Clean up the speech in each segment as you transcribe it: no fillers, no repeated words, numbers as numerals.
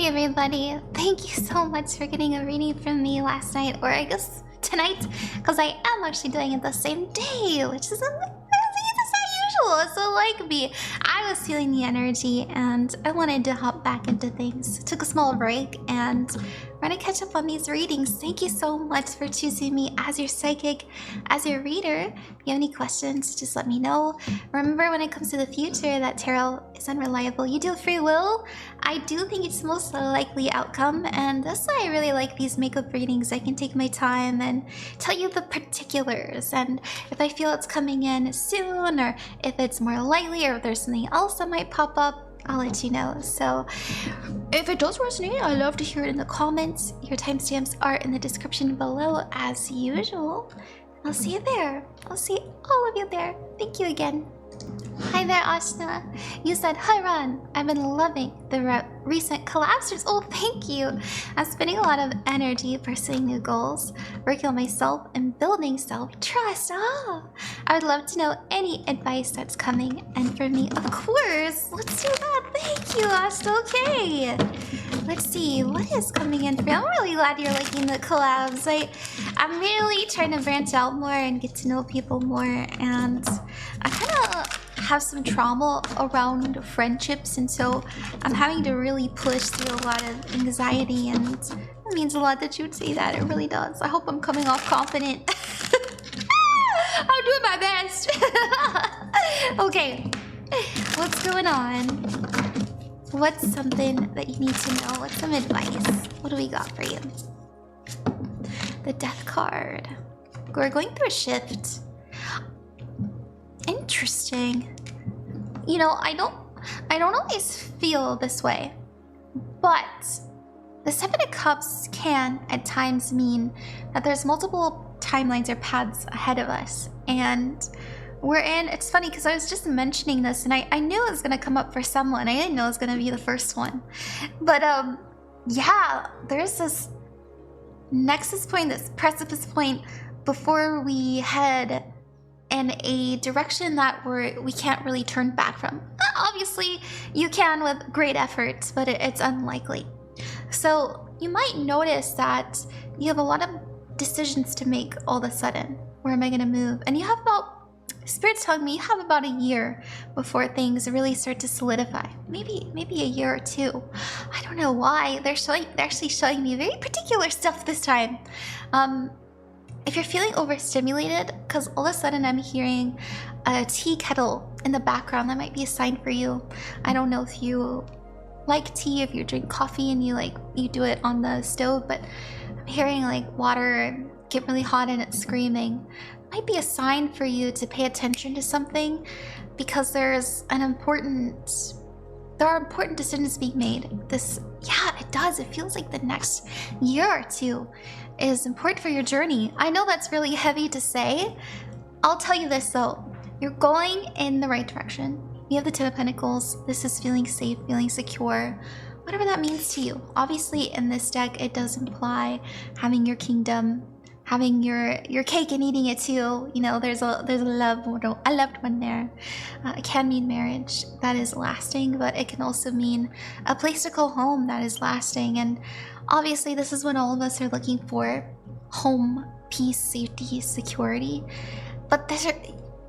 Hi everybody! Thank you so much for getting a reading from me last night, or I guess tonight, because I am actually doing it the same day, which is not usual. It's so like me. I was feeling the energy and I wanted to hop back into things. Took a small break and we're gonna catch up on these readings. Thank you so much for choosing me as your psychic, as your reader. If you have any questions, just let me know. Remember, when it comes to the future, that tarot is unreliable. You do have free will. I do think it's the most likely outcome, and that's why I really like these makeup readings. I can take my time and tell you the particulars, and if I feel it's coming in soon, or if it's more likely, or if there's something else that might pop up, I'll let you know. So if it does resonate, I'd love to hear it in the comments. Your timestamps are in the description below as usual. I'll see you there. I'll see all of you there. Thank you again. Hi there, Aashna. You said, hi Ron. I've been loving the recent collabs. Oh, thank you. I'm spending a lot of energy pursuing new goals, working on myself and building self-trust. Ah, I would love to know any advice that's coming. And for me, of course, let's do that. Thank you, Aashna. Okay. Let's see, what is coming in for you? I'm really glad you're liking the collabs. I'm really trying to branch out more and get to know people more, and I kind of have some trauma around friendships, and so I'm having to really push through a lot of anxiety, and it means a lot that you would say that. It really does. I hope I'm coming off confident. I'm doing my best. Okay, what's going on? What's something that you need to know? What's some advice? What do we got for you? The Death card. We're going through a shift. Interesting. You know, I don't always feel this way, but the Seven of Cups can at times mean that there's multiple timelines or paths ahead of us, and we're in. It's funny because I was just mentioning this and I knew it was gonna come up for someone. I didn't know it was gonna be the first one, but yeah, there's this nexus point, this precipice point before we head in a direction that we can't really turn back from. Obviously, you can with great effort, but it's unlikely. So you might notice that you have a lot of decisions to make all of a sudden. Where am I going to move? And you have about, Spirit's telling me you have about a year before things really start to solidify. Maybe a year or two. I don't know why. They're actually showing me very particular stuff this time. If you're feeling overstimulated, because all of a sudden I'm hearing a tea kettle in the background, that might be a sign for you. I don't know if you like tea, if you drink coffee and you do it on the stove, but I'm hearing like water get really hot and it's screaming. It might be a sign for you to pay attention to something, because there are important decisions being made. Yeah, it does. It feels like the next year or two is important for your journey. I know that's really heavy to say. I'll tell you this though, you're going in the right direction. You have the Ten of Pentacles. This is feeling safe, feeling secure, whatever that means to you. Obviously in this deck, it does imply having your kingdom, having your cake and eating it too. You know, there's a loved one there. It can mean marriage that is lasting, but it can also mean a place to call home that is lasting. And obviously this is what all of us are looking for: home, peace, safety, security. But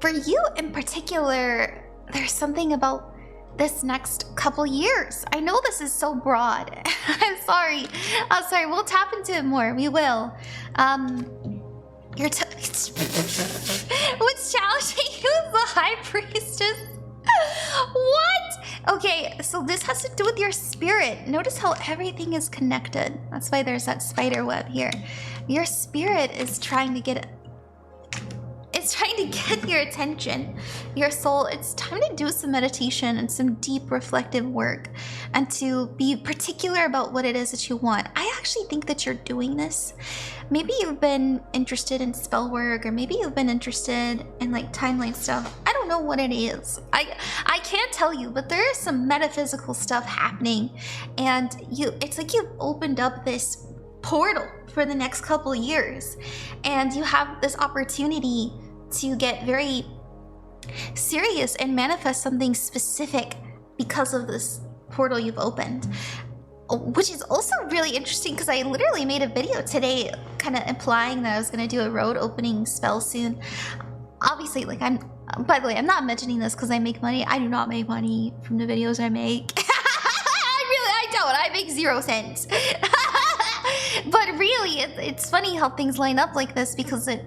for you in particular, there's something about this next couple years. I know this is so broad. I'm sorry. We'll tap into it more. We will. What's challenging you is the High Priestess. What? Okay, so this has to do with your spirit. Notice how everything is connected. That's why there's that spider web here. Your spirit is trying to get your attention, your soul. It's time to do some meditation and some deep reflective work, and to be particular about what it is that you want. I actually think that you're doing this. Maybe you've been interested in spell work, or maybe you've been interested in like timeline stuff. I don't know what it is. I can't tell you, but there is some metaphysical stuff happening, and it's like you've opened up this portal for the next couple of years, and you have this opportunity to get very serious and manifest something specific because of this portal you've opened. which is also really interesting because I literally made a video today kind of implying that I was going to do a road opening spell soon. Obviously, like by the way, I'm not mentioning this because I make money. I do not make money from the videos I make. I don't. I make 0 cents. But really, it's funny how things line up like this because it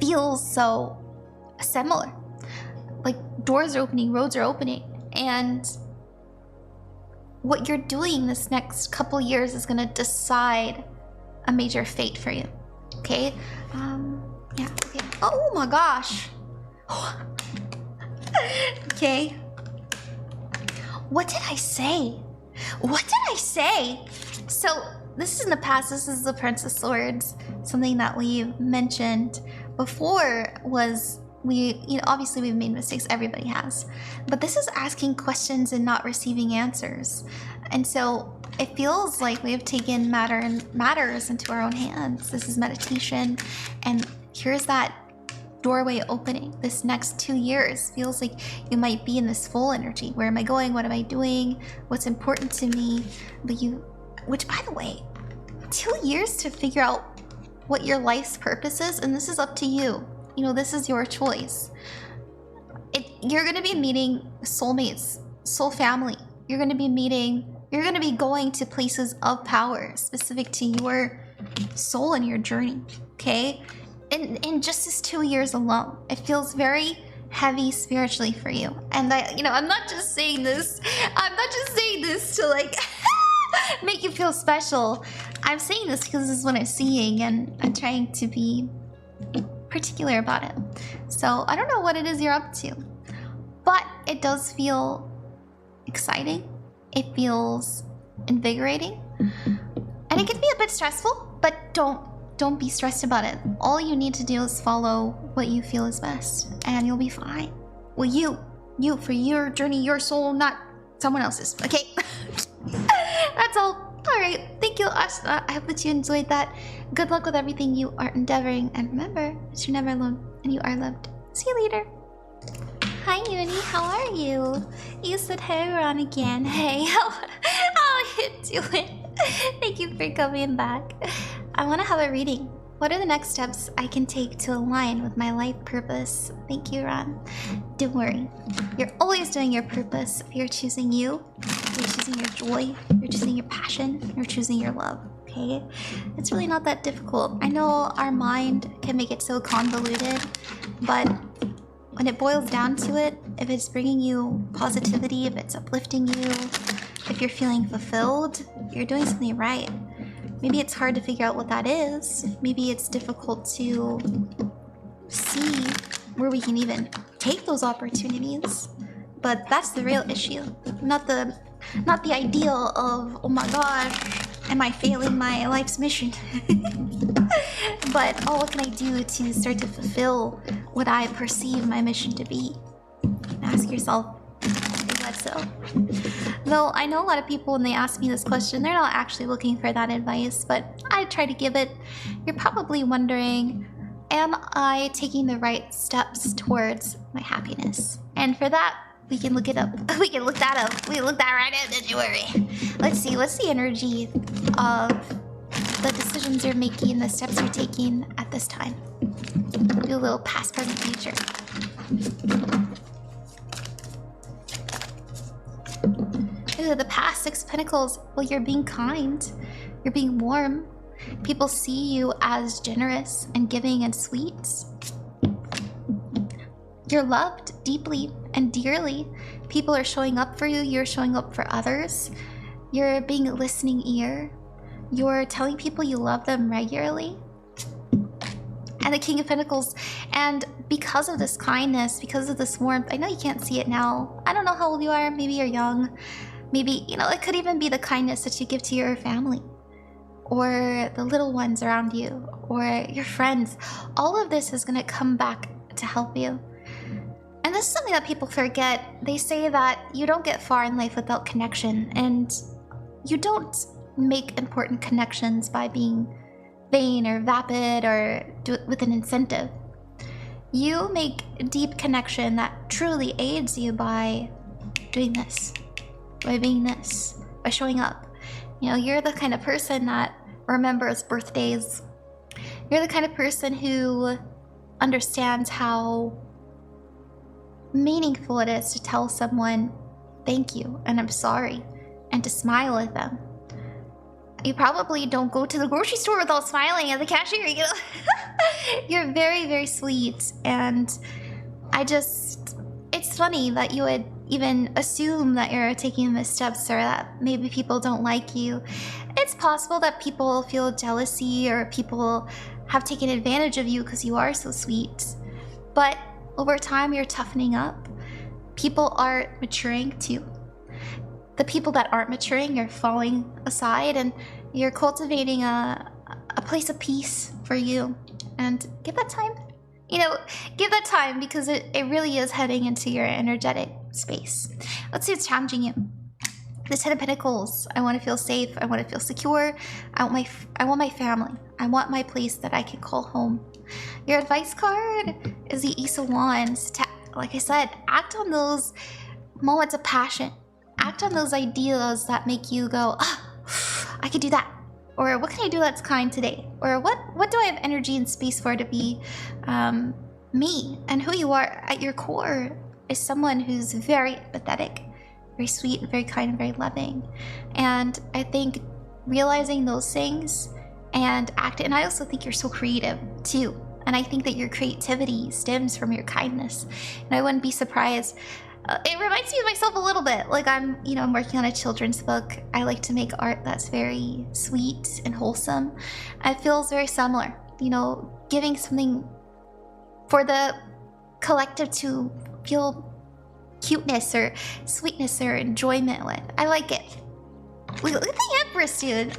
feels so similar. Like doors are opening, roads are opening, and what you're doing this next couple years is gonna decide a major fate for you. Okay? Yeah, okay. Oh my gosh. Okay. What did I say? What did I say? So, this is in the past. This is the Prince of Swords. Something that we mentioned before was obviously we've made mistakes. Everybody has. But this is asking questions and not receiving answers. And so it feels like we have taken matters into our own hands. This is meditation. And here's that doorway opening. This next 2 years feels like you might be in this full energy. Where am I going? What am I doing? What's important to me? Which by the way, 2 years to figure out what your life's purpose is, and this is up to you. This is your choice. You're gonna be meeting soulmates, soul family. You're gonna be going to places of power specific to your soul and your journey, okay? In just this 2 years alone, it feels very heavy spiritually for you. And I'm not just saying this to like make you feel special. I'm saying this because this is what I'm seeing, and I'm trying to be particular about it. So I don't know what it is you're up to, but it does feel exciting. It feels invigorating, and it can be a bit stressful, but don't be stressed about it. All you need to do is follow what you feel is best, and you'll be fine. Well, you for your journey, your soul, not someone else's, okay? That's all. All right, thank you, Aashna. I hope that you enjoyed that. Good luck with everything you are endeavoring, and remember that you're never alone and you are loved. See you later. Hi, Yoonie. How are you? You said hey, Ron again. Hey, how are you doing? Thank you for coming back. I want to have a reading. What are the next steps I can take to align with my life purpose? Thank you, Ron. Don't worry. You're always doing your purpose. You're choosing you. You're choosing your joy. You're choosing your passion. You're choosing your love. Okay? It's really not that difficult. I know our mind can make it so convoluted, but when it boils down to it, if it's bringing you positivity, if it's uplifting you, if you're feeling fulfilled, you're doing something right. Maybe it's hard to figure out what that is. Maybe it's difficult to see where we can even take those opportunities. But that's the real issue. Not the ideal of, oh my gosh, am I failing my life's mission? But what can I do to start to fulfill what I perceive my mission to be? Ask yourself, is that so? Though I know a lot of people, when they ask me this question, they're not actually looking for that advice, but I try to give it. You're probably wondering, am I taking the right steps towards my happiness? And for that, we can look it up. We can look that up. We can look that right up, don't you worry. Let's see, what's the energy of the decisions you're making, the steps you're taking at this time? Do a little past, present, future. Ooh, the past, 6 of Pentacles. Well, you're being kind. You're being warm. People see you as generous and giving and sweet. You're loved deeply and dearly. People are showing up for you. You're showing up for others. You're being a listening ear. You're telling people you love them regularly. And the King of Pentacles. And because of this kindness, because of this warmth, I know you can't see it now. I don't know how old you are. Maybe you're young. Maybe, it could even be the kindness that you give to your family or the little ones around you or your friends. All of this is going to come back to help you. And this is something that people forget. They say that you don't get far in life without connection, and you don't make important connections by being vain or vapid or do it with an incentive. You make deep connection that truly aids you by doing this, by being this, by showing up. You know, you're the kind of person that remembers birthdays. You're the kind of person who understands how meaningful it is to tell someone thank you and I'm sorry and to smile at them. You probably don't go to the grocery store without smiling at the cashier, you know? You're very, very sweet, and it's funny that you would even assume that you're taking missteps or that maybe people don't like you. It's possible that people feel jealousy or people have taken advantage of you because you are so sweet. But over time, you're toughening up. People are maturing too. The people that aren't maturing, you're falling aside and you're cultivating a place of peace for you. And give that time. You know, give that time because it really is heading into your energetic space. Let's see what's challenging you. The Ten of Pentacles. I want to feel safe. I want to feel secure. I want my family. I want my place that I can call home. Your advice card is the Ace of Wands. Like I said, act on those moments of passion. Act on those ideas that make you go, oh, I could do that. Or what can I do that's kind today? Or what do I have energy and space for to be me? And who you are at your core is someone who's very empathetic, very sweet, and very kind, and very loving. And I think realizing those things and acting, and I also think you're so creative too. And I think that your creativity stems from your kindness. And I wouldn't be surprised. It reminds me of myself a little bit. Like I'm working on a children's book. I like to make art that's very sweet and wholesome. It feels very similar. You know, giving something for the collective to feel cuteness or sweetness or enjoyment with. I like it. Look at the Empress, dude.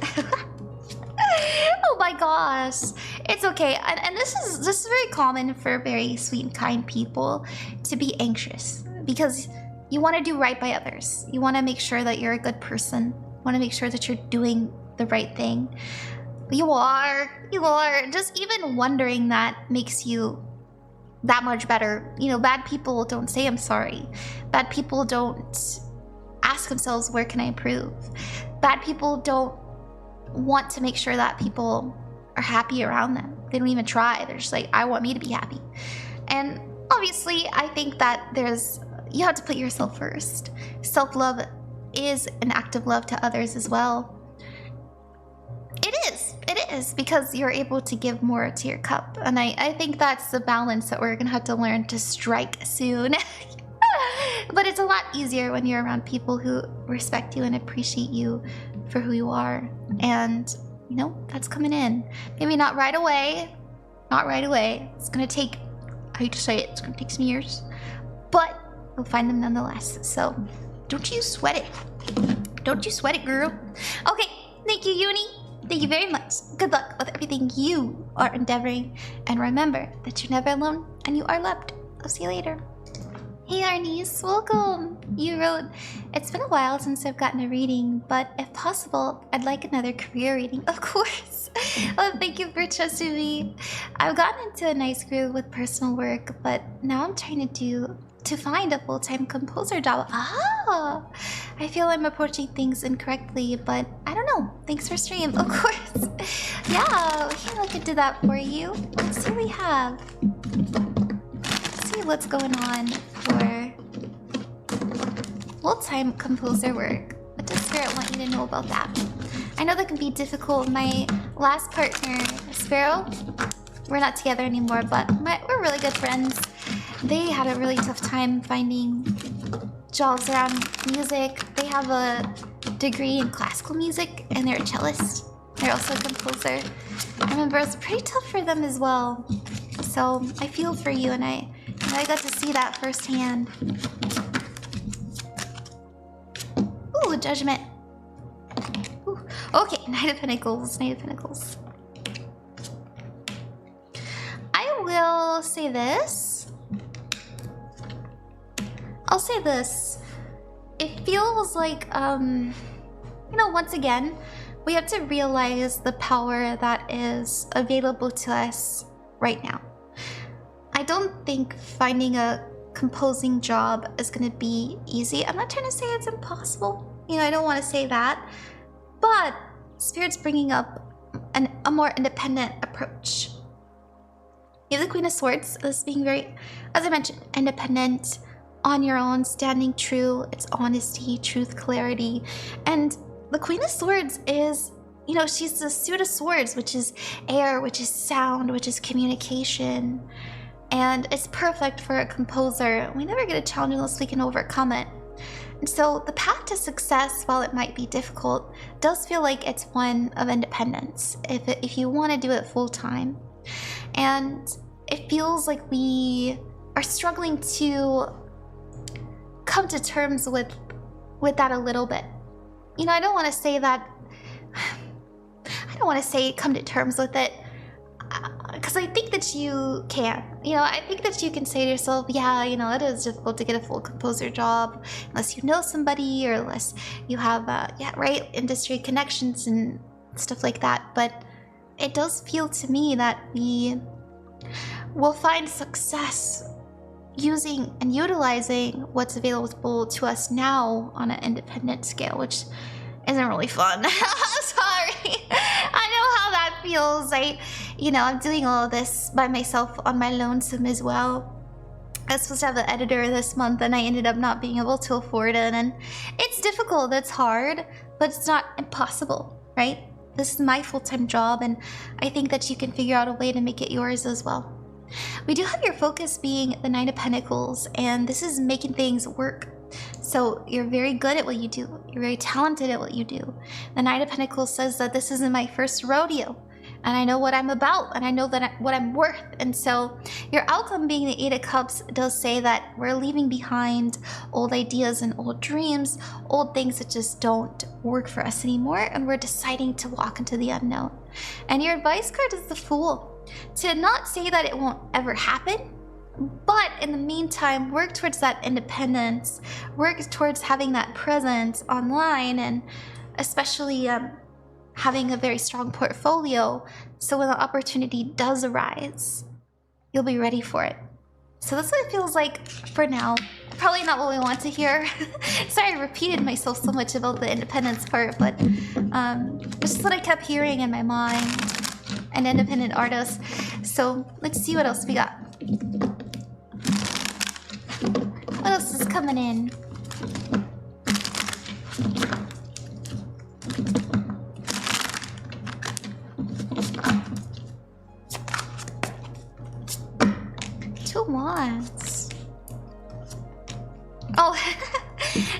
Oh my gosh. It's okay. And this is very common for very sweet and kind people to be anxious. Because you want to do right by others. You want to make sure that you're a good person. You want to make sure that you're doing the right thing. You are. Just even wondering that makes you that much better. You know, bad people don't say I'm sorry. Bad people don't ask themselves, where can I improve? Bad people don't want to make sure that people are happy around them. They don't even try. They're just like, I want me to be happy. And obviously, I think that you have to put yourself first. Self-love is an act of love to others as well. It is, because you're able to give more to your cup. And I think that's the balance that we're gonna have to learn to strike soon. But it's a lot easier when you're around people who respect you and appreciate you for who you are. And, you know, that's coming in. Maybe not right away. It's gonna take, I hate to say it, it's gonna take some years. But you'll find them nonetheless. So don't you sweat it. Don't you sweat it, girl. Okay, thank you, Yoonie. Thank you very much. Good luck with everything you are endeavoring. And remember that you're never alone and you are loved. I'll see you later. Hey Arnice, welcome. You wrote, it's been a while since I've gotten a reading, but if possible, I'd like another career reading. Of course. Oh, thank you for trusting me. I've gotten into a nice groove with personal work, but now I'm trying to find a full-time composer job. Ah, I feel I'm approaching things incorrectly, but I don't know. Thanks for stream, of course. Yeah, we can look into that for you. Let's see what we have. Let's see what's going on for full-time composer work. What does Spirit want you to know about that? I know that can be difficult. My last partner, Sparrow, we're not together anymore, but we're really good friends. They had a really tough time finding jobs around music. They have a degree in classical music and they're a cellist. They're also a composer. I remember it was pretty tough for them as well. So I feel for you, and I got to see that firsthand. Ooh, Judgment. Ooh. Okay, Knight of Pentacles, Knight of Pentacles. I will say this. I'll say this. It feels like, you know, once again, we have to realize the power that is available to us right now. I don't think finding a composing job is going to be easy. I'm not trying to say it's impossible. You know, I don't want to say that. but Spirit's bringing up a more independent approach. You have the Queen of Swords as being very, as I mentioned, independent, on your own, standing true. It's honesty, truth, clarity. And the Queen of Swords is, you know, she's the suit of swords, which is air, which is sound, which is communication. And it's perfect for a composer. We never get a challenge unless we can overcome it. And so the path to success, while it might be difficult, does feel like it's one of independence if you want to do it full time. And it feels like we are struggling to come to terms with that a little bit. You know, I don't want to say that, I don't want to say come to terms with it, because I think that you can. You know, I think that you can say to yourself, yeah, you know, it is difficult to get a full composer job unless you know somebody or unless you have, right, industry connections and stuff like that. But it does feel to me that we will find success using and utilizing what's available to us now on an independent scale, which isn't really fun. Sorry. I know how that feels. I'm doing all of this by myself on my lonesome as well. I was supposed to have an editor this month and I ended up not being able to afford it, and it's difficult, it's hard, but it's not impossible, right? This is my full-time job, and I think that you can figure out a way to make it yours as well. We do have your focus being the Nine of Pentacles, and this is making things work. So you're very good at what you do. You're very talented at what you do. The Nine of Pentacles says that this isn't my first rodeo, and I know what I'm about, and I know what I'm worth. And so your outcome being the Eight of Cups does say that we're leaving behind old ideas and old dreams, old things that just don't work for us anymore, and we're deciding to walk into the unknown. And your advice card is the Fool. To not say that it won't ever happen, but in the meantime, work towards that independence, work towards having that presence online, and especially having a very strong portfolio, so when the opportunity does arise, you'll be ready for it. So that's what it feels like for now. Probably not what we want to hear. Sorry, I repeated myself so much about the independence part, but it's just what I kept hearing in my mind. An independent artist. So let's see what else we got. What else is coming in? Two Wands. Oh,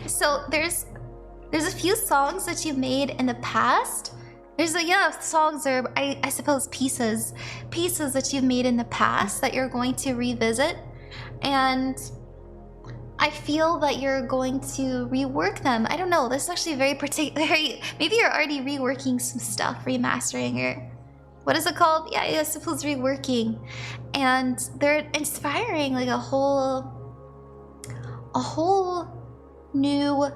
so there's a few songs that you made in the past. There's songs, or I suppose pieces that you've made in the past that you're going to revisit, and I feel that you're going to rework them. I don't know, this is actually very maybe you're already reworking some stuff, remastering, or what is it called? Yeah, I suppose reworking, and they're inspiring like a whole new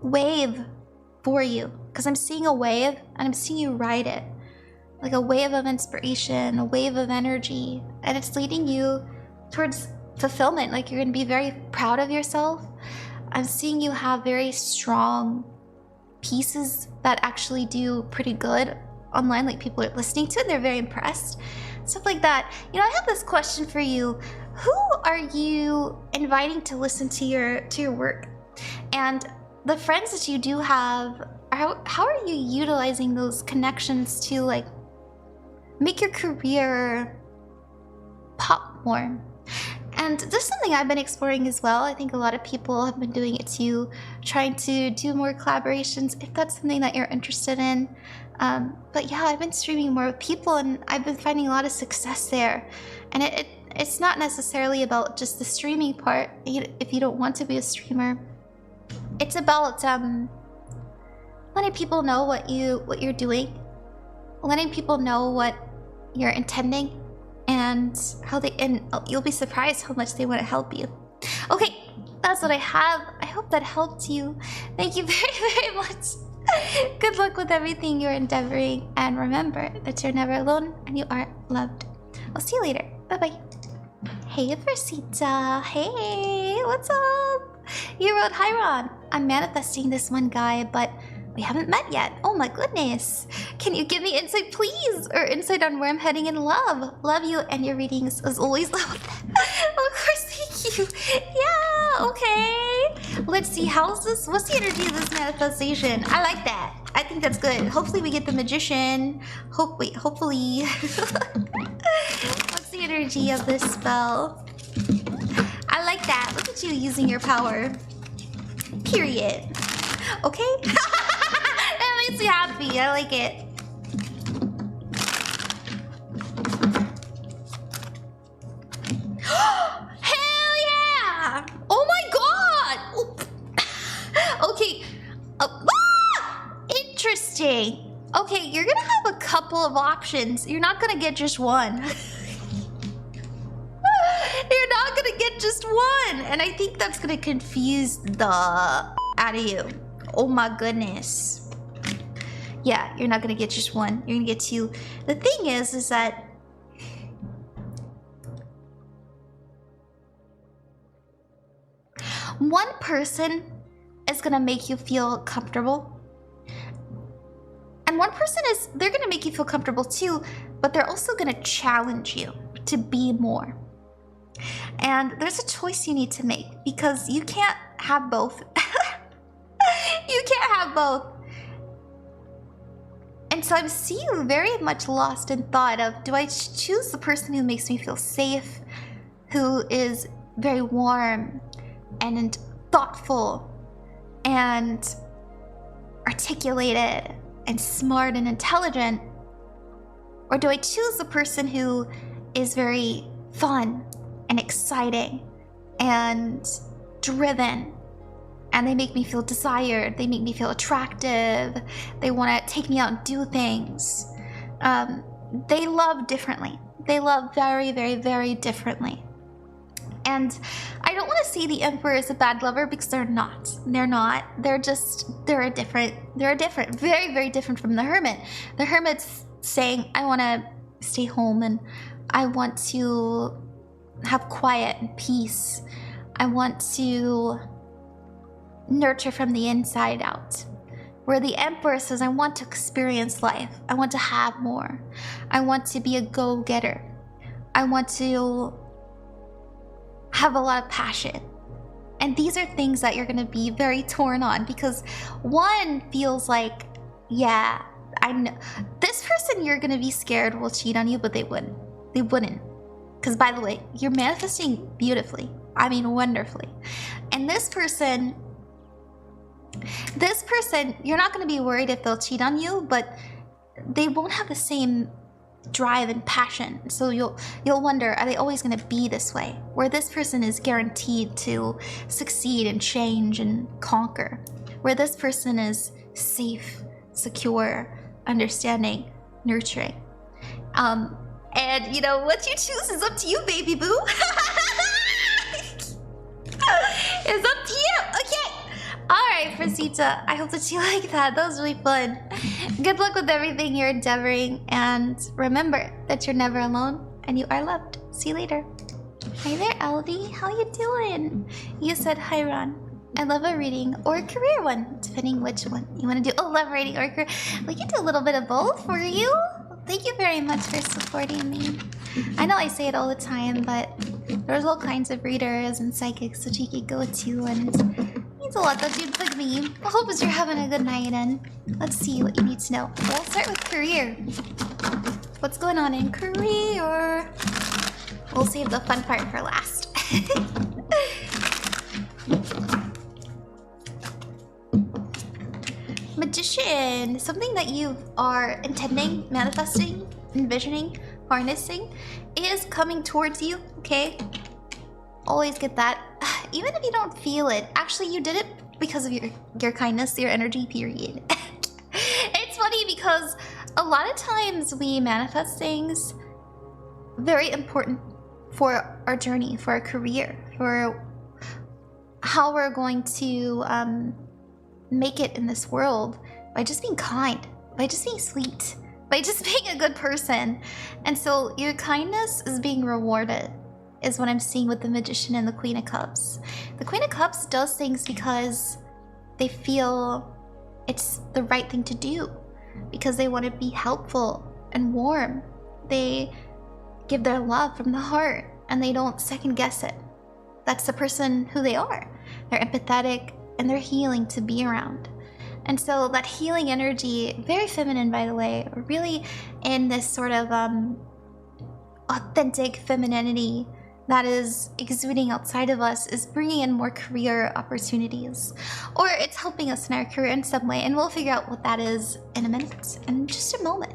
wave for you, because I'm seeing a wave and I'm seeing you ride it, like a wave of inspiration, a wave of energy, and it's leading you towards fulfillment. Like you're going to be very proud of yourself. I'm seeing you have very strong pieces that actually do pretty good online, like people are listening to it, they're very impressed, stuff like that. You know, I have this question for you. Who are you inviting to listen to your work? And the friends that you do have, how are you utilizing those connections to like make your career pop more? And this is something I've been exploring as well. I think a lot of people have been doing it too, trying to do more collaborations, if that's something that you're interested in. But yeah, I've been streaming more with people, and I've been finding a lot of success there. And it's not necessarily about just the streaming part, if you don't want to be a streamer. It's about letting people know what you're doing, letting people know what you're intending, and you'll be surprised how much they want to help you. Okay, that's what I have. I hope that helped you. Thank you very, very much. Good luck with everything you're endeavoring, and remember that you're never alone and you are loved. I'll see you later. Bye-bye. Hey, Fresita. Hey, what's up? You wrote, "Hi, Ron. I'm manifesting this one guy, but We haven't met yet. Oh my goodness. Can you give me insight, please? Or insight on where I'm heading in love? Love you and your readings as always. Of course, thank you. Yeah, okay. Let's see, how's this? What's the energy of this manifestation? I like that. I think that's good. Hopefully we get the magician. Hopefully. What's the energy of this spell? I like that. Look at you using your power. Period. Okay? That makes me happy. I like it. Hell yeah! Oh my god! Okay. Interesting. Okay, you're gonna have a couple of options. You're not gonna get just one. You're not gonna get just one. And I think that's gonna confuse the out of you. Oh my goodness. Yeah, you're not gonna get just one. You're gonna get two. The thing is that one person is gonna make you feel comfortable. And one person they're gonna make you feel comfortable too, but they're also gonna challenge you to be more. And there's a choice you need to make because you can't have both. You can't have both. And so I see you very much lost in thought of, do I choose the person who makes me feel safe, who is very warm and thoughtful and articulated and smart and intelligent? Or do I choose the person who is very fun and exciting and driven, and they make me feel desired, they make me feel attractive, they want to take me out and do things. They love differently. They love very, very, very differently. And I don't want to say the Emperor is a bad lover because they're not. They're not. They're different. They're different. Very, very different from the Hermit. The Hermit's saying, I want to stay home and I want to have quiet and peace. I want to nurture from the inside out. Where the Emperor says, I want to experience life. I want to have more. I want to be a go-getter. I want to have a lot of passion. And these are things that you're going to be very torn on because one feels like, yeah, I know this person you're going to be scared will cheat on you, but they wouldn't. They wouldn't. Because by the way, you're manifesting beautifully. I mean, wonderfully. And this person, you're not going to be worried if they'll cheat on you, but they won't have the same drive and passion. So you'll wonder, are they always going to be this way? Where this person is guaranteed to succeed and change and conquer. Where this person is safe, secure, understanding, nurturing. And you know, what you choose is up to you, baby boo. It's up to you. Okay. Alright, Fresita. I hope that you like that. That was really fun. Good luck with everything you're endeavoring. And remember that you're never alone and you are loved. See you later. Hi there, Eldy. How you doing? You said hi, Ron. I love a reading or a career one, depending which one you want to do. Oh, love reading or career. We can do a little bit of both for you. Thank you very much for supporting me. I know I say it all the time, but there's all kinds of readers and psychics that you could go to, and it means a lot that dudes like me. I hope you're having a good night, and let's see what you need to know. We'll start with career. What's going on in career? We'll save the fun part for last. Magician, something that you are intending, manifesting, envisioning, harnessing is coming towards you, okay? Always get that. Even if you don't feel it. Actually, you did it because of your kindness, your energy, period. It's funny because a lot of times we manifest things very important for our journey, for our career, for how we're going to make it in this world by just being kind, by just being sweet, by just being a good person. And so your kindness is being rewarded, is what I'm seeing with the Magician and the Queen of Cups. The Queen of Cups does things because they feel it's the right thing to do because they want to be helpful and warm. They give their love from the heart and they don't second guess it. That's the person who they are. They're empathetic and they're healing to be around. And so that healing energy, very feminine by the way, really in this sort of authentic femininity that is exuding outside of us, is bringing in more career opportunities. Or it's helping us in our career in some way, and we'll figure out what that is in a minute, in just a moment.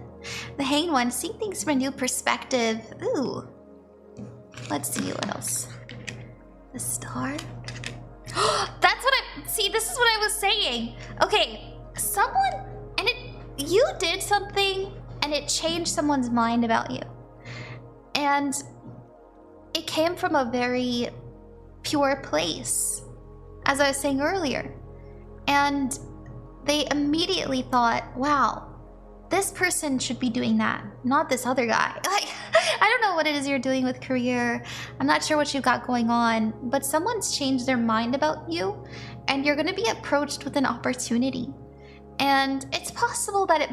The Hanged One, seeing things from a new perspective. Ooh. Let's see what else. The Star. That's what see, this is what I was saying. Okay, someone, and you did something and it changed someone's mind about you. And it came from a very pure place, as I was saying earlier. And they immediately thought, wow, this person should be doing that, not this other guy. Like, I don't know what it is you're doing with career. I'm not sure what you've got going on, but someone's changed their mind about you and you're gonna be approached with an opportunity. And it's possible that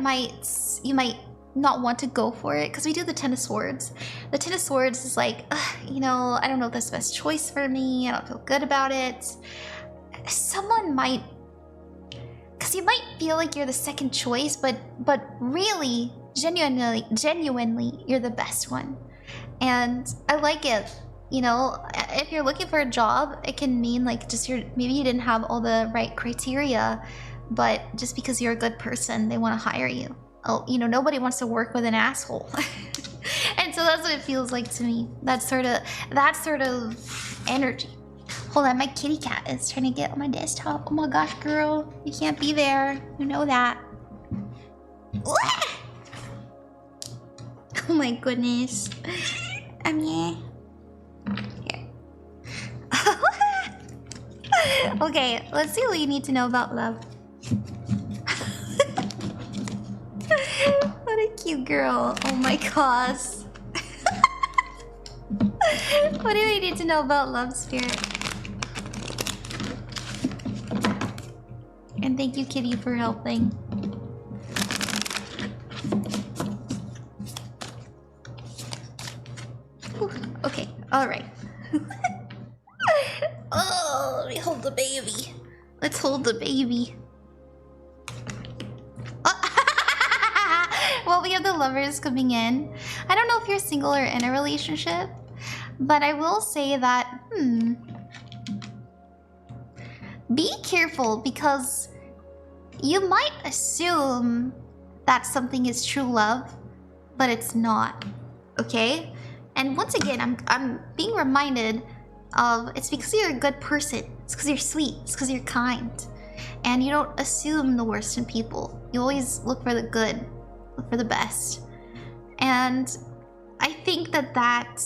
you might not want to go for it because we do the Ten of Swords. The Ten of Swords is like, you know, I don't know if that's the best choice for me. I don't feel good about it. Someone might, because you might feel like you're the second choice, but really, genuinely, you're the best one. And I like it. You know, if you're looking for a job, it can mean like just maybe you didn't have all the right criteria, but just because you're a good person, they want to hire you. Oh, you know, nobody wants to work with an asshole. And so that's what it feels like to me. That sort of energy. Hold on, my kitty cat is trying to get on my desktop. Oh my gosh, girl, you can't be there. You know that. Oh my goodness. Yeah. Here. Okay, let's see what you need to know about love. What a cute girl. Oh my gosh. What do we need to know about love, Spirit? And thank you, Kitty, for helping. Ooh, okay, alright. Oh, let me hold the baby. Let's hold the baby. Well, we have the Lovers coming in. I don't know if you're single or in a relationship, but I will say that, be careful because you might assume that something is true love, but it's not, okay? And once again, I'm being reminded of it's because you're a good person. It's because you're sweet. It's because you're kind. And you don't assume the worst in people. You always look for the good. For the best. And I think that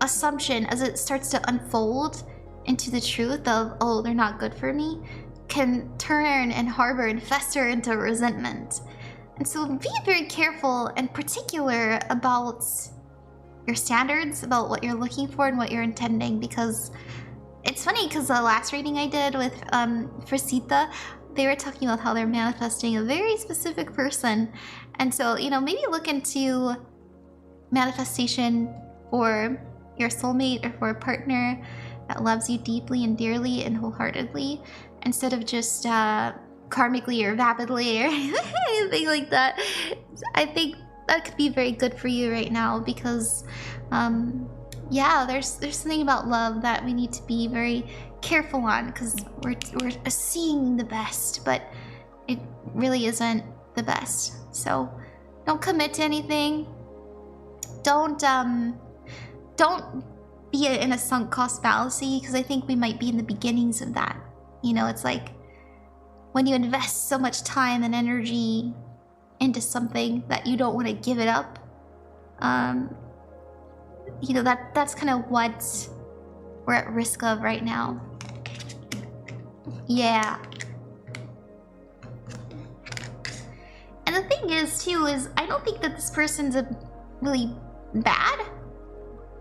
assumption, as it starts to unfold into the truth of, oh, they're not good for me, can turn and harbor and fester into resentment. And so be very careful and particular about your standards, about what you're looking for and what you're intending, because it's funny because the last reading I did with Fresita, they were talking about how they're manifesting a very specific person. And so, you know, maybe look into manifestation for your soulmate or for a partner that loves you deeply and dearly and wholeheartedly, instead of just karmically or vapidly or anything like that. I think that could be very good for you right now because, yeah, there's something about love that we need to be very careful on because we're seeing the best, but it really isn't the best. So don't commit to anything. Don't be in a sunk cost fallacy, because I think we might be in the beginnings of that. You know, it's like when you invest so much time and energy into something that you don't want to give it up. You know, that's kind of what we're at risk of right now. Yeah. And the thing is, too, is I don't think that this person's really bad.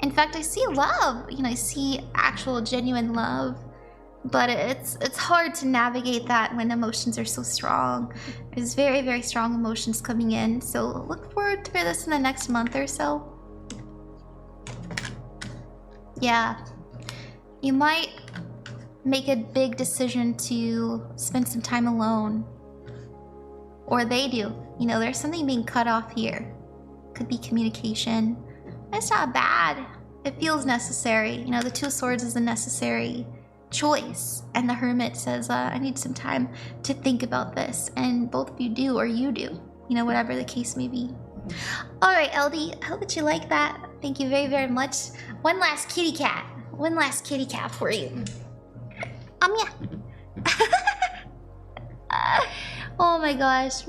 In fact, I see love. You know, I see actual genuine love. but it's hard to navigate that when emotions are so strong. There's very, very strong emotions coming in, so look forward to this in the next month or so. Yeah, you might make a big decision to spend some time alone, or they do. You know, there's something being cut off here. Could be communication. It's not bad. It feels necessary. You know, the Two of Swords is a necessary choice, and the Hermit says, I need some time to think about this, and both of you do, or you do. You know, whatever the case may be. All right, Eldy, I hope that you like that. Thank you very, very much. One last kitty cat. One last kitty cat for you. Yeah. Oh my gosh.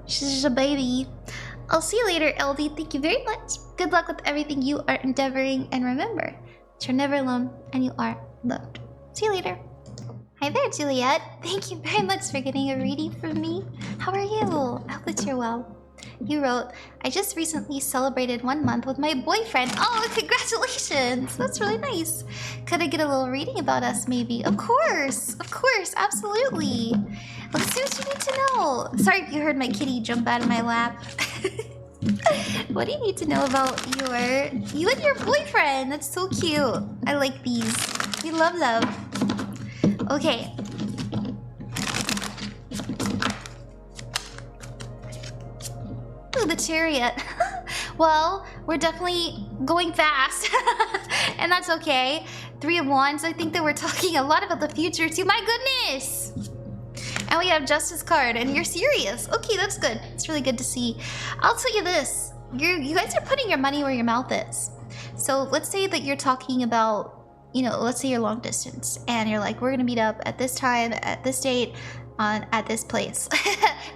She's just a baby. I'll see you later, Eldy. Thank you very much. Good luck with everything you are endeavoring, and remember that you're never alone and you are loved. See you later. Hi there, Juliet. Thank you very much for getting a reading from me. How are you? I hope that you're well. You wrote, I just recently celebrated 1 month with my boyfriend. Oh, congratulations. That's really nice. Could I get a little reading about us, maybe? Of course, absolutely. Let's see what you need to know. Sorry if you heard my kitty jump out of my lap. What do you need to know about you and your boyfriend? That's so cute. I like these. We love love. Okay. Ooh, the Chariot. Well, we're definitely going fast. And that's okay. 3 of Wands. I think that we're talking a lot about the future too. My goodness. And we have Justice card, and you're serious. Okay, that's good. It's really good to see. I'll tell you this. You guys are putting your money where your mouth is. So let's say that you're talking about, you know, let's say you're long distance, and you're like, we're gonna meet up at this time, at this date, at this place.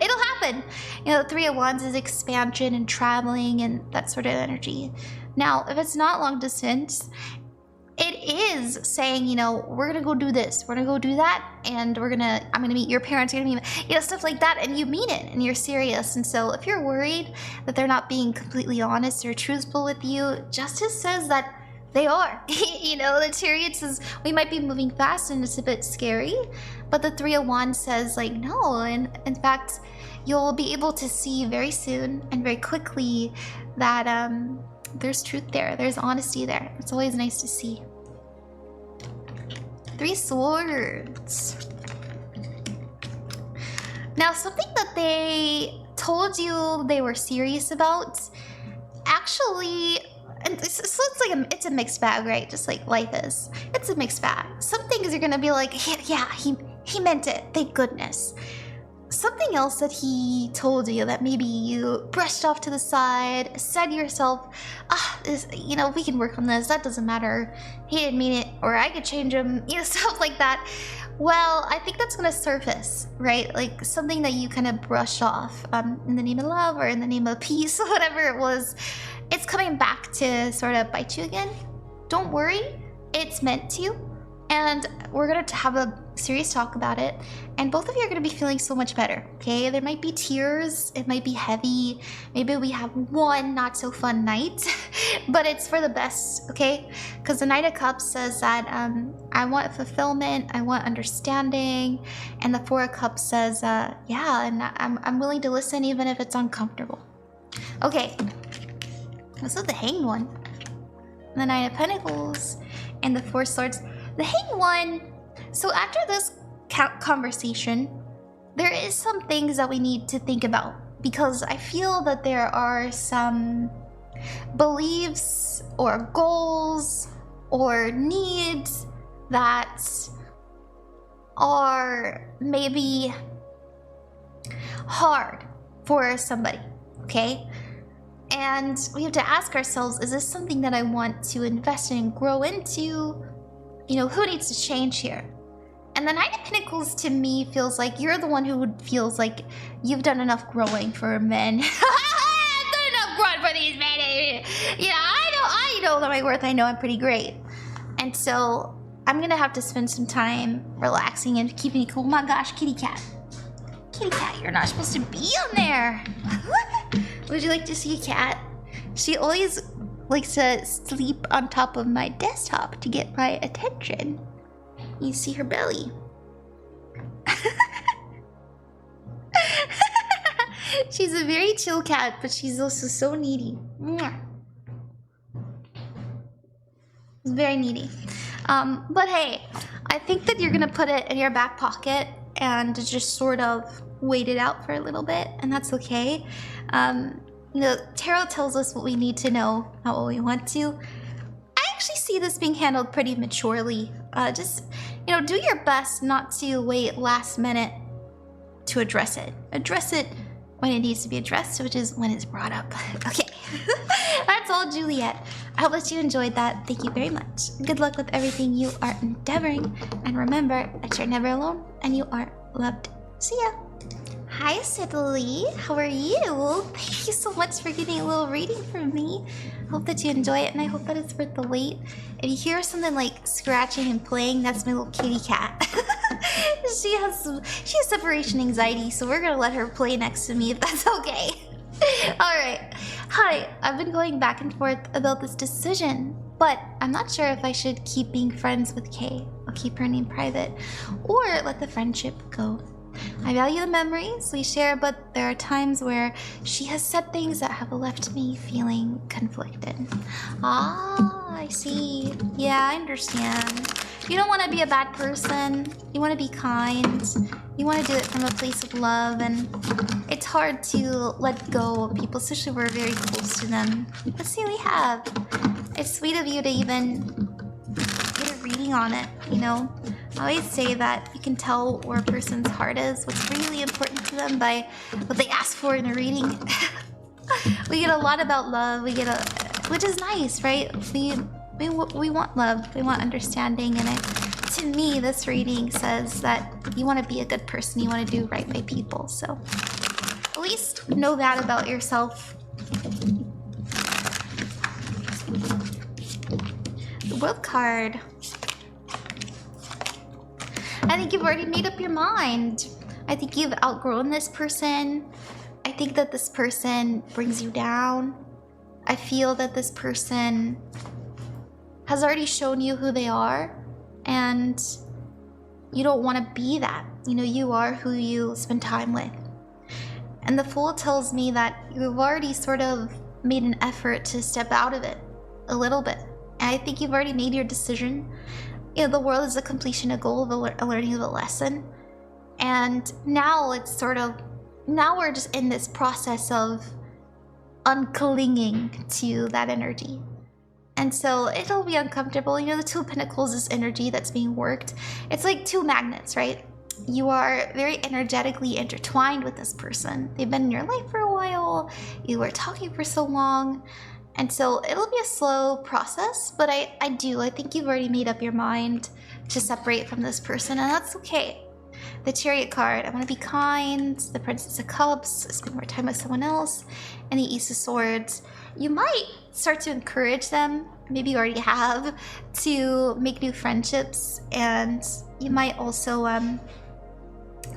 It'll happen. You know, the 3 of Wands is expansion and traveling and that sort of energy. Now, if it's not long distance, it is saying, you know, we're gonna go do this, we're gonna go do that, and I'm gonna meet your parents, you're gonna meet, you know, stuff like that, and you mean it, and you're serious. And so if you're worried that they're not being completely honest or truthful with you, Justice says that they are. You know, the Chariot says we might be moving fast and it's a bit scary, but the 3 of Wands says, like, no, and in fact, you'll be able to see very soon and very quickly that there's truth there, there's honesty there. It's always nice to see. 3 Swords. Now, something that they told you they were serious about, actually, and so it's a mixed bag, right? Just like life is. It's a mixed bag. Some things you're gonna be like, yeah, he meant it, thank goodness. Something else that he told you that maybe you brushed off to the side, said to yourself, you know, we can work on this, that doesn't matter. He didn't mean it, or I could change him, you know, stuff like that. Well, I think that's gonna surface, right? Like something that you kind of brush off in the name of love or in the name of peace, whatever it was. It's coming back to sort of bite you again. Don't worry, it's meant to. And we're gonna have a serious talk about it. And both of you are gonna be feeling so much better, okay? There might be tears, it might be heavy. Maybe we have one not so fun night, but it's for the best, okay? Because the Knight of Cups says that I want fulfillment, I want understanding. And the 4 of Cups says, yeah, and I'm willing to listen even if it's uncomfortable. Okay. This is the Hanged One, the 9 of Pentacles, and the 4 Swords. The Hanged One. So after this conversation, there is some things that we need to think about, because I feel that there are some beliefs or goals or needs that are maybe hard for somebody, okay? And we have to ask ourselves, is this something that I want to invest in and grow into? You know, who needs to change here? And the Knight of Pentacles to me feels like you're the one who feels like you've done enough growing for men. I've done enough growing for these men. Yeah, I know my worth. I know I'm pretty great. And so I'm gonna have to spend some time relaxing and keeping it cool. Oh my gosh, kitty cat. Kitty cat, you're not supposed to be on there. Would you like to see a cat? She always likes to sleep on top of my desktop to get my attention. You see her belly. She's a very chill cat, but she's also so needy. Very needy. But hey, I think that you're gonna put it in your back pocket and just sort of wait it out for a little bit, and that's okay. You know, tarot tells us what we need to know, not what we want to. I actually see this being handled pretty maturely. Just, you know, do your best not to wait last minute to address it. Address it when it needs to be addressed, which is when it's brought up. Okay, that's all, Juliet. I hope that you enjoyed that. Thank you very much. Good luck with everything you are endeavoring, and remember that you're never alone and you are loved. See ya. Hi, Xitlaly. How are you? Thank you so much for getting a little reading from me. I hope that you enjoy it, and I hope that it's worth the wait. If you hear something like scratching and playing, that's my little kitty cat. She has separation anxiety, so we're gonna let her play next to me if that's okay. Alright. Hi, I've been going back and forth about this decision, but I'm not sure if I should keep being friends with Kay, or keep her name private, or let the friendship go. I value the memories we share, but there are times where she has said things that have left me feeling conflicted. Ah, I see. Yeah, I understand. You don't want to be a bad person. You want to be kind. You want to do it from a place of love, and it's hard to let go of people, especially if we're very close to them. Let's see what we have. It's sweet of you to even get a reading on it, you know? I always say that you can tell where a person's heart is, what's really important to them, by what they ask for in a reading. We get a lot about love, which is nice, right? We want love, we want understanding, and to me, this reading says that you want to be a good person, you want to do right by people, so at least know that about yourself. The World card. I think you've already made up your mind. I think you've outgrown this person. I think that this person brings you down. I feel that this person has already shown you who they are, and you don't want to be that. You know, you are who you spend time with. And the Fool tells me that you've already sort of made an effort to step out of it a little bit. And I think you've already made your decision. You know, the world is a completion, a goal, a learning of a lesson. And now it's sort of, now we're just in this process of unclinging to that energy. And so it'll be uncomfortable. You know, the Two of Pentacles is energy that's being worked. It's like two magnets, right? You are very energetically intertwined with this person. They've been in your life for a while. You were talking for so long. And so it'll be a slow process, but I think you've already made up your mind to separate from this person, and that's okay. The Chariot card, I want to be kind. The Princess of Cups, spend more time with someone else. And the Ace of Swords, you might start to encourage them, maybe you already have, to make new friendships, and you might also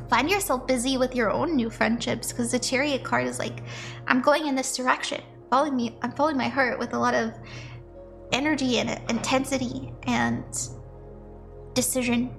find yourself busy with your own new friendships, because the Chariot card is like, I'm going in this direction. I'm following my heart with a lot of energy and intensity and decision.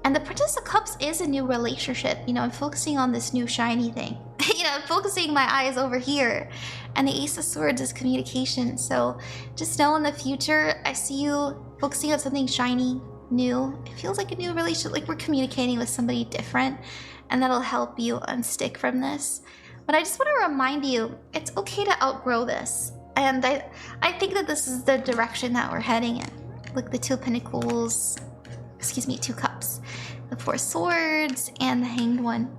And the Princess of Cups is a new relationship. You know, I'm focusing on this new shiny thing. You know, I'm focusing my eyes over here. And the Ace of Swords is communication. So just know in the future, I see you focusing on something shiny, new. It feels like a new relationship, like we're communicating with somebody different. And that'll help you unstick from this. But I just want to remind you, it's okay to outgrow this. And I think that this is the direction that we're heading in. Look, the Two of Pentacles, excuse me, Two Cups. The Four Swords and the Hanged One.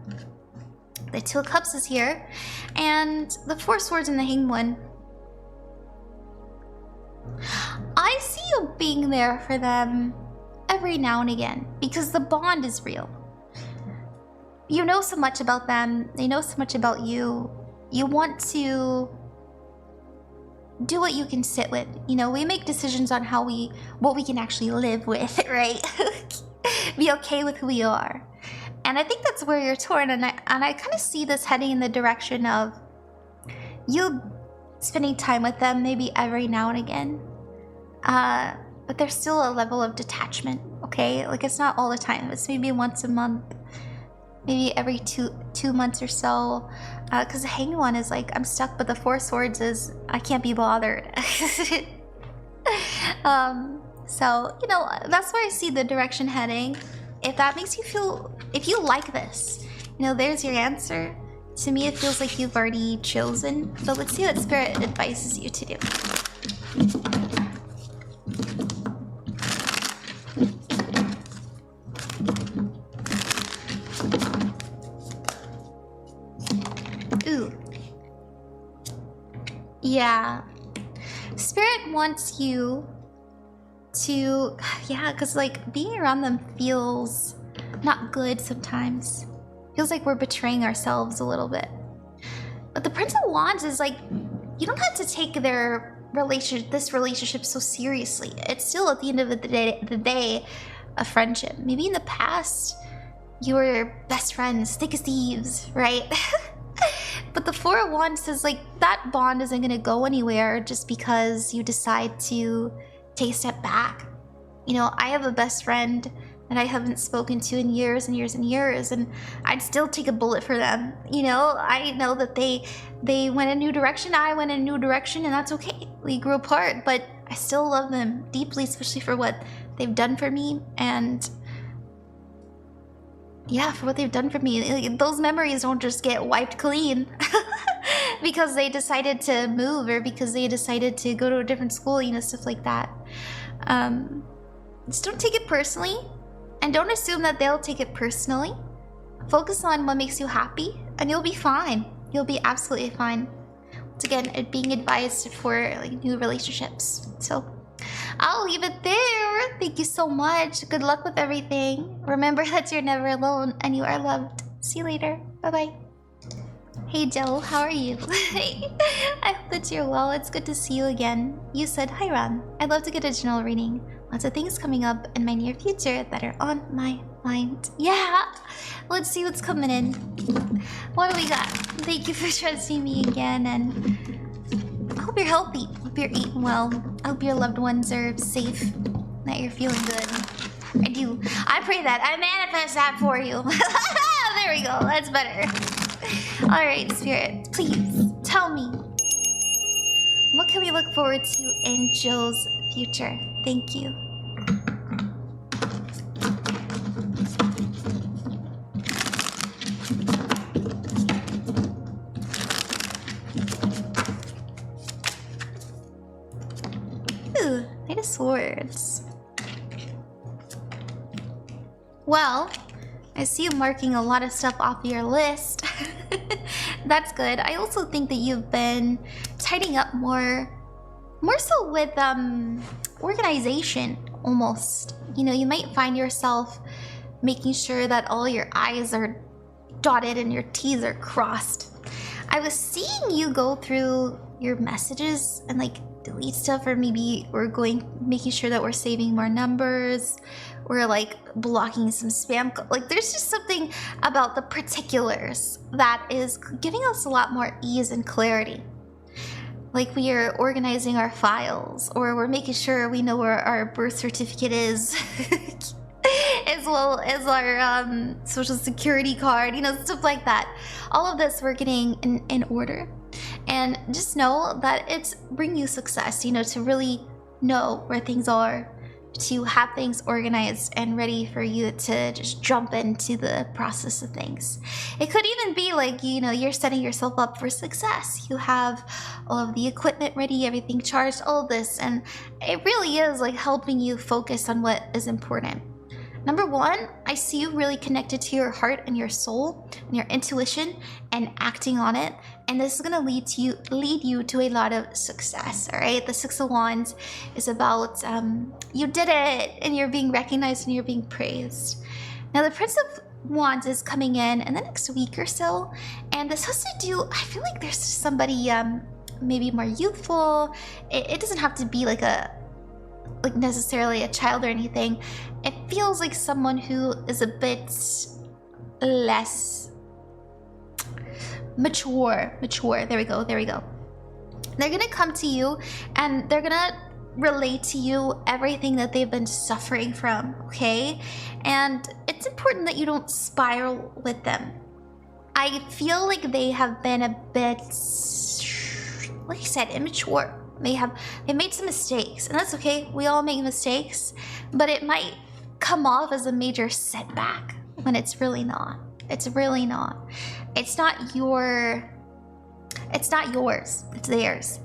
The Two of Cups is here. And the Four Swords and the Hanged One. I see you being there for them every now and again, because the bond is real. You know so much about them, they know so much about you. You want to do what you can sit with. You know, we make decisions on what we can actually live with, right? Be okay with who we are. And I think that's where you're torn, and I kind of see this heading in the direction of you spending time with them maybe every now and again. but there's still a level of detachment, okay? Like, it's not all the time. It's maybe once a month, maybe every two months or so. Because the Hanged One is like, I'm stuck, but the Four Swords is, I can't be bothered. So, you know, that's where I see the direction heading. If that makes you feel, if you like this, you know, there's your answer. To me, it feels like you've already chosen, but let's see what Spirit advises you to do. Ooh. Yeah. Spirit wants you to, yeah, because like being around them feels not good sometimes. Feels like we're betraying ourselves a little bit. But the Prince of Wands is like, you don't have to take this relationship so seriously. It's still at the end of the day a friendship. Maybe in the past you were best friends, thick as thieves, right? But the Four of Wands says like that bond isn't gonna go anywhere just because you decide to take a step back. You know, I have a best friend that I haven't spoken to in years and years and years, and I'd still take a bullet for them. You know, I know that they went a new direction, I went a new direction, and that's okay. We grew apart, but I still love them deeply, especially for what they've done for me, and yeah, for what they've done for me. Those memories don't just get wiped clean because they decided to move or because they decided to go to a different school, you know, stuff like that. Just don't take it personally, and don't assume that they'll take it personally. Focus on what makes you happy, and you'll be fine. You'll be absolutely fine. Once again, it being advised for like new relationships. So I'll leave it there. Thank you so much. Good luck with everything. Remember that you're never alone and you are loved. See you later. Bye-bye. Hey Joe, how are you? I hope that you're well. It's good to see you again. You said, hi Ron. I'd love to get a general reading. Lots of things coming up in my near future that are on my mind. Yeah! Let's see what's coming in. What do we got? Thank you for trusting me again, and I hope you're healthy. I hope you're eating well. I hope your loved ones are safe, that you're feeling good. I do. I pray that. I manifest that for you. There we go. That's better. Alright, Spirit, please tell me, what can we look forward to in Joe's future? Thank you. Ooh, Knight of Swords. Well, I see you marking a lot of stuff off your list. That's good. I also think that you've been tidying up more so with organization almost. You know, you might find yourself making sure that all your I's are dotted and your T's are crossed. I was seeing you go through your messages and like delete stuff, or maybe making sure that we're saving more numbers. We're like blocking some spam. Like there's just something about the particulars that is giving us a lot more ease and clarity. Like we are organizing our files, or we're making sure we know where our birth certificate is, as well as our social security card, you know, stuff like that. All of this we're getting in order. And just know that it's bring you success, you know, to really know where things are, to have things organized and ready for you to just jump into the process of things. It could even be like, you know, you're setting yourself up for success. You have all of the equipment ready, everything charged, all of this, and it really is like helping you focus on what is important. Number one, I see you really connected to your heart and your soul and your intuition and acting on it. And this is gonna lead you to a lot of success, all right? The Six of Wands is about you did it, and you're being recognized and you're being praised. Now the Prince of Wands is coming in the next week or so, and this has to do, I feel like there's somebody maybe more youthful. It doesn't have to be like necessarily a child or anything. It feels like someone who is a bit less mature. There we go. They're gonna come to you and they're gonna relate to you everything that they've been suffering from, okay? And it's important that you don't spiral with them. I feel like they have been a bit, like I said, immature. They made some mistakes, and that's okay. We all make mistakes, but it might come off as a major setback when it's really not. It's really not. It's not yours. It's theirs.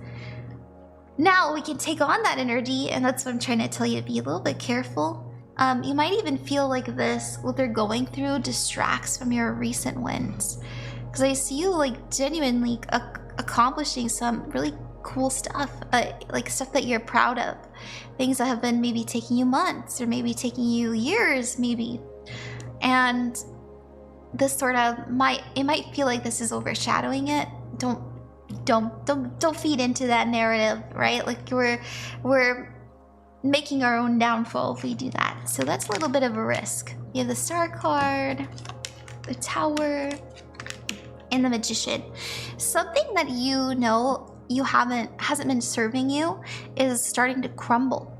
Now we can take on that energy, and that's what I'm trying to tell you. Be a little bit careful. You might even feel like what they're going through distracts from your recent wins. Because I see you like genuinely accomplishing some really cool stuff, like stuff that you're proud of. Things that have been maybe taking you months or maybe taking you years, maybe. And this sort of it might feel like this is overshadowing it. Don't feed into that narrative, right? Like we're making our own downfall if we do that. So that's a little bit of a risk. You have the Star card, the Tower, and the Magician. Something that you know hasn't been serving you is starting to crumble.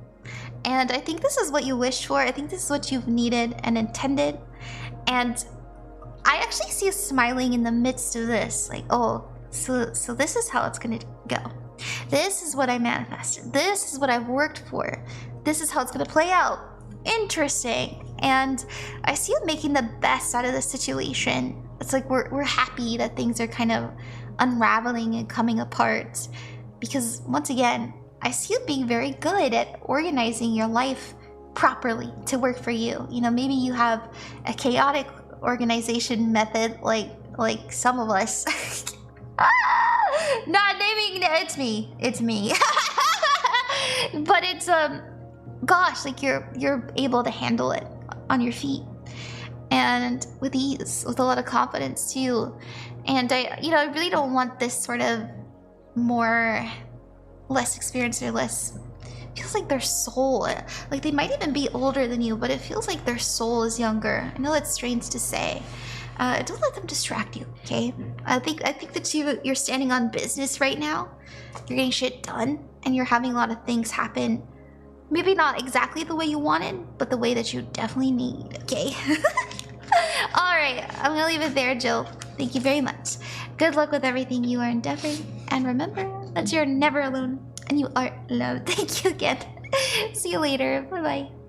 And I think this is what you wished for. I think this is what you've needed and intended. And I actually see you smiling in the midst of this. Like, oh, so this is how it's gonna go. This is what I manifested. This is what I've worked for. This is how it's gonna play out. Interesting. And I see you making the best out of the situation. It's like we're happy that things are kind of unraveling and coming apart. Because once again, I see you being very good at organizing your life properly to work for you. You know, maybe you have a chaotic organization method like some of us. Not naming it's me. But it's gosh, like you're able to handle it on your feet and with ease, with a lot of confidence too. And I really don't want this sort of less experienced or less, feels like their soul, like they might even be older than you, but it feels like their soul is younger. I know that's strange to say. Don't let them distract you, okay? I think that you're standing on business right now. You're getting shit done, and you're having a lot of things happen. Maybe not exactly the way you wanted, but the way that you definitely need, okay? All right, I'm gonna leave it there, Jill. Thank you very much. Good luck with everything you are endeavoring, and remember that you're never alone, and you are loved. Thank you again. See you later. Bye-bye.